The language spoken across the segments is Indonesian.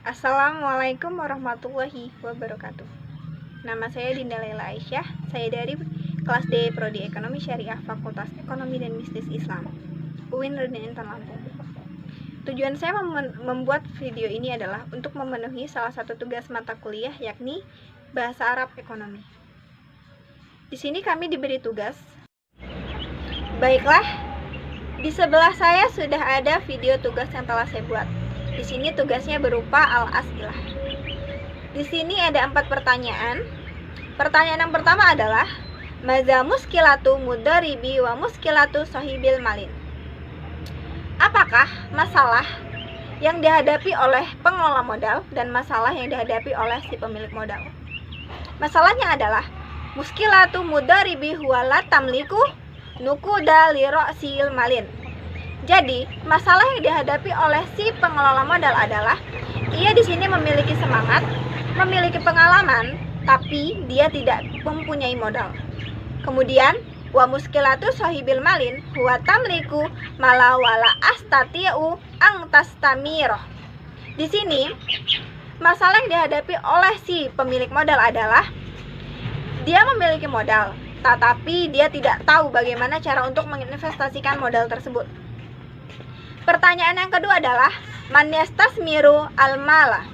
Assalamualaikum warahmatullahi wabarakatuh. Nama saya Dinda Laila Aisyah. Saya dari kelas D Prodi Ekonomi Syariah Fakultas Ekonomi dan Bisnis Islam UIN Raden Intan Lampung. Tujuan saya membuat video ini adalah untuk memenuhi salah satu tugas mata kuliah, yakni Bahasa Arab Ekonomi. Di sini kami diberi tugas. Baiklah, di sebelah saya sudah ada video tugas yang telah saya buat. Di sini tugasnya berupa al-as'ilah. Di sini ada 4 pertanyaan. Pertanyaan yang pertama adalah maza muskilatu mudharibi wa muskilatu sahibil malin. Apakah masalah yang dihadapi oleh pengelola modal dan masalah yang dihadapi oleh si pemilik modal? Masalahnya adalah muskilatu mudharibi huwa la tamliku nukuda li ra'sil malin. Jadi, masalah yang dihadapi oleh si pengelola modal adalah ia di sini memiliki semangat, memiliki pengalaman, tapi dia tidak mempunyai modal. Kemudian, wa muskilatu sahibil malin huwa tamliku mala wala astati'u ang tastamiroh. Di sini, masalah yang dihadapi oleh si pemilik modal adalah dia memiliki modal, tetapi dia tidak tahu bagaimana cara untuk menginvestasikan modal tersebut. Pertanyaan yang kedua adalah man yastasmiru al-mala.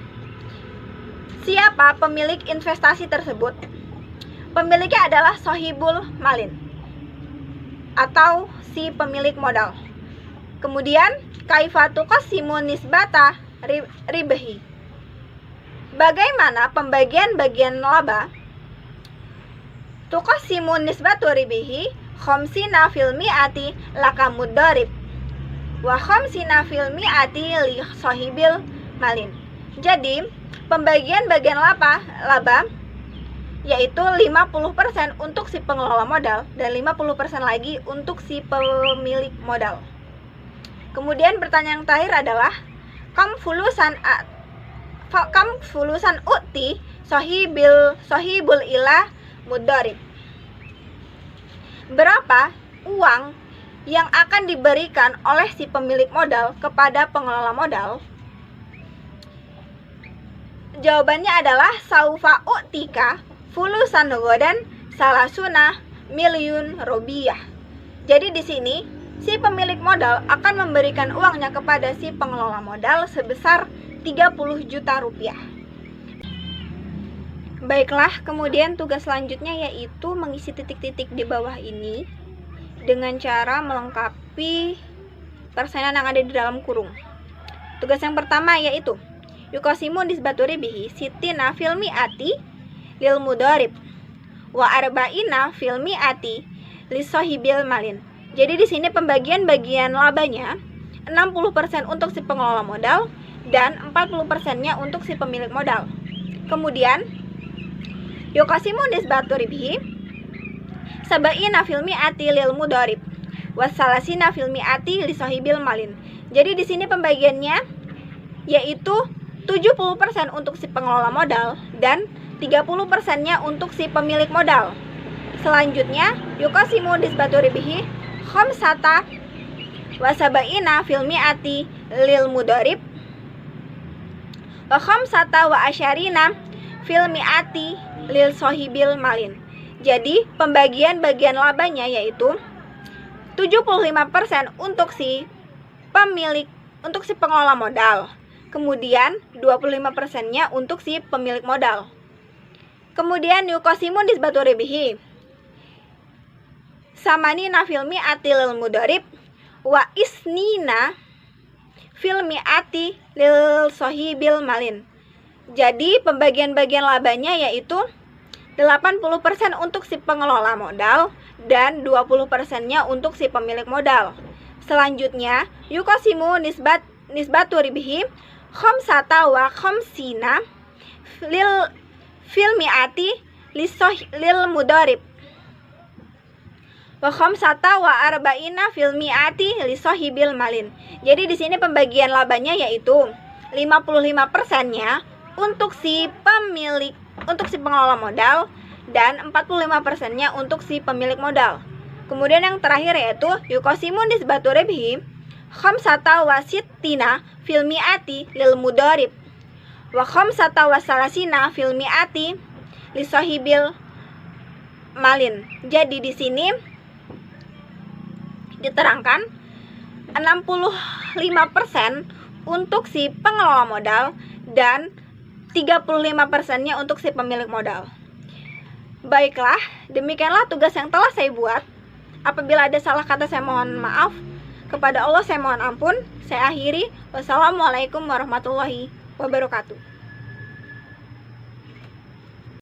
Siapa pemilik investasi tersebut? Pemiliknya adalah sahibul malin atau si pemilik modal. Kemudian kaifa tuqassimu nisbata ribahi. Bagaimana pembagian laba? Tuqassimu nisbatu ribahi khamsina fil mi'ati laka mudharib wa khamsina fil mi'ati li sahibil malin. Jadi, pembagian laba yaitu 50% untuk si pengelola modal dan 50% lagi untuk si pemilik modal. Kemudian pertanyaan yang terakhir adalah kam fulusan uti sahibul ila mudharib. Berapa uang yang akan diberikan oleh si pemilik modal kepada pengelola modal? Jawabannya adalah saufa u'tika fulusan godan salasuna milyun rupiah. Jadi di sini si pemilik modal akan memberikan uangnya kepada si pengelola modal sebesar 30 juta rupiah. Baiklah, kemudian tugas selanjutnya yaitu mengisi titik-titik di bawah ini dengan cara melengkapi persenan yang ada di dalam kurung. Tugas yang pertama yaitu yuqasimu nisbatu ribihi sitina fil mi'ati lil mudharib wa arba'ina fil mi'ati li sahibil malin. Jadi di sini pembagian labanya 60% untuk si pengelola modal dan 40%-nya untuk si pemilik modal. Kemudian yuqasimu nisbatu ribihi saba'ina fil mi'ati lil mudharib wasalasina fil mi'ati li sahibil malin. Jadi di sini pembagiannya yaitu 70% untuk si pengelola modal dan 30%-nya untuk si pemilik modal. Selanjutnya, yuqasimu nisbatu ribihi khamsata wasaba'ina fil mi'ati lil mudharib wa khamsata wa asyarina fil mi'ati lil sahibil malin. Jadi pembagian labanya yaitu 75% untuk si pengelola modal. Kemudian 25%-nya untuk si pemilik modal. Kemudian yuqasimu nisbatu ribihi samanina fil mi'ati lil mudharib wa isnina fil mi'ati lil sahibil malin. Jadi pembagian labanya yaitu 80% untuk si pengelola modal dan 20%-nya untuk si pemilik modal. Selanjutnya, yuqasimu nisbatu ribihi khamsata wa khamsina fil mi'ati lil mudharib wa khamsata wa arba'ina fil mi'ati li sahibil malin. Jadi di sini pembagian labanya yaitu 55%-nya untuk si pengelola modal dan 45%-nya untuk si pemilik modal. Kemudian yang terakhir yaitu yuqasimu nisbatu ribihi khamsata wa sittina fil mi'ati lil mudharib wa khamsata wa salasina fil mi'ati li sahibil malin. Jadi di sini diterangkan 65% untuk si pengelola modal dan 35%-nya untuk si pemilik modal. Baiklah, demikianlah tugas yang telah saya buat. Apabila ada salah kata saya mohon maaf. Kepada Allah saya mohon ampun. Saya akhiri. Wassalamualaikum warahmatullahi wabarakatuh.